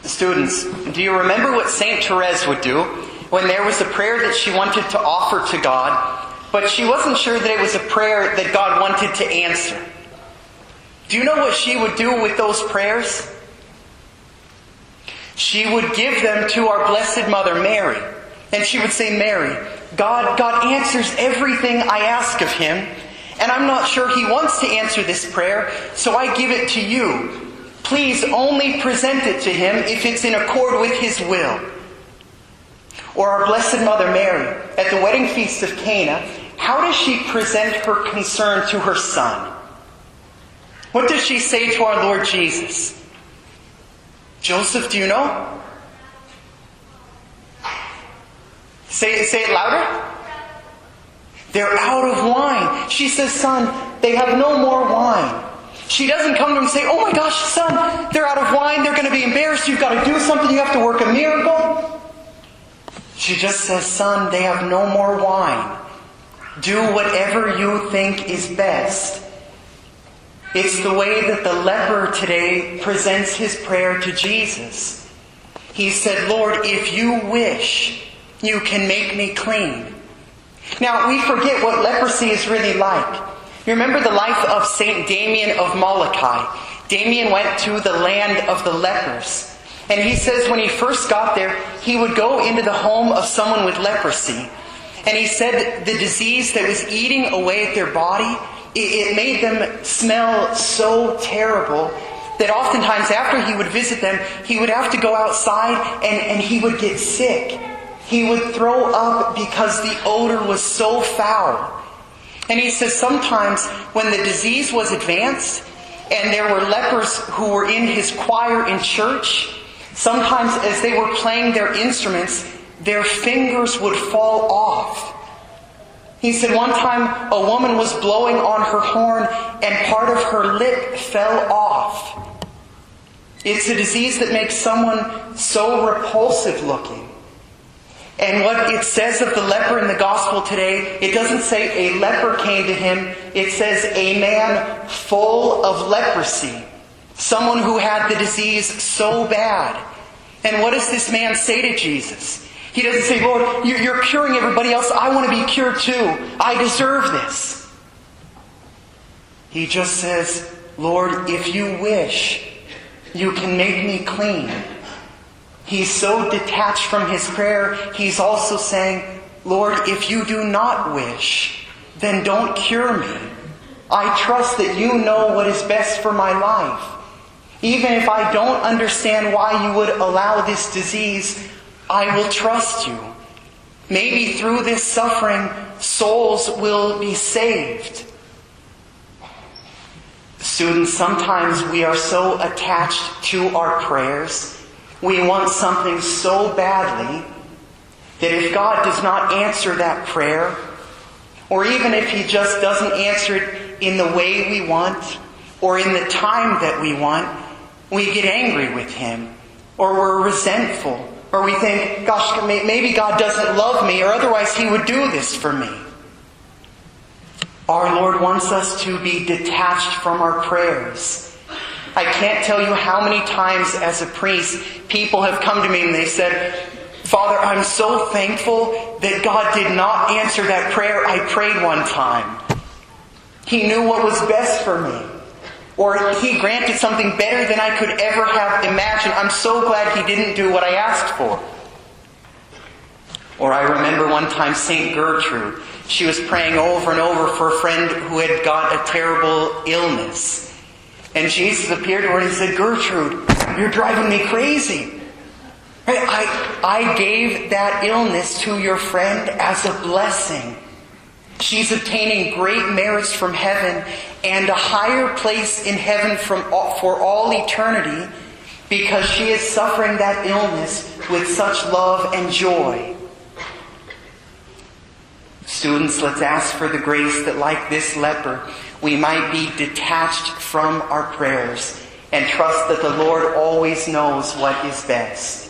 Students, do you remember what St. Therese would do when there was a prayer that she wanted to offer to God, but she wasn't sure that it was a prayer that God wanted to answer? Do you know what she would do with those prayers? She would give them to our Blessed Mother Mary. And she would say, Mary, God answers everything I ask of Him, and I'm not sure He wants to answer this prayer, so I give it to you. Please only present it to Him if it's in accord with His will. Or our Blessed Mother Mary, at the wedding feast of Cana, how does she present her concern to her Son? What does she say to our Lord Jesus? Joseph, do you know? Say it louder. They're out of wine. She says, Son, they have no more wine. She doesn't come to him and say, oh my gosh, Son, they're out of wine. They're going to be embarrassed. You've got to do something. You have to work a miracle. She just says, Son, they have no more wine. Do whatever you think is best. It's the way that the leper today presents his prayer to Jesus. He said, Lord, if you wish, you can make me clean. Now, we forget what leprosy is really like. You remember the life of St. Damien of Molokai. Damien went to the land of the lepers. And he says when he first got there, he would go into the home of someone with leprosy. And he said the disease that was eating away at their body, it made them smell so terrible that oftentimes after he would visit them, he would have to go outside and he would get sick. He would throw up because the odor was so foul. And he says sometimes when the disease was advanced and there were lepers who were in his choir in church, sometimes as they were playing their instruments, their fingers would fall off. He said one time a woman was blowing on her horn and part of her lip fell off. It's a disease that makes someone so repulsive looking. And what it says of the leper in the gospel today, it doesn't say a leper came to him. It says a man full of leprosy. Someone who had the disease so bad. And what does this man say to Jesus? He doesn't say, Lord, you're curing everybody else. I want to be cured too. I deserve this. He just says, Lord, if you wish, you can make me clean. He's so detached from his prayer, he's also saying, Lord, if you do not wish, then don't cure me. I trust that you know what is best for my life. Even if I don't understand why you would allow this disease, I will trust you. Maybe through this suffering, souls will be saved. Students, sometimes we are so attached to our prayers. We want something so badly that if God does not answer that prayer, or even if He just doesn't answer it in the way we want, or in the time that we want, we get angry with Him, or we're resentful, or we think, gosh, maybe God doesn't love me, or otherwise He would do this for me. Our Lord wants us to be detached from our prayers. I can't tell you how many times as a priest, people have come to me and they said, Father, I'm so thankful that God did not answer that prayer I prayed one time. He knew what was best for me. Or He granted something better than I could ever have imagined. I'm so glad He didn't do what I asked for. Or I remember one time St. Gertrude. She was praying over and over for a friend who had got a terrible illness. And Jesus appeared to her and He said, Gertrude, you're driving me crazy. I gave that illness to your friend as a blessing. She's obtaining great merits from heaven and a higher place in heaven for all eternity because she is suffering that illness with such love and joy. Students, let's ask for the grace that, like this leper, we might be detached from our prayers and trust that the Lord always knows what is best.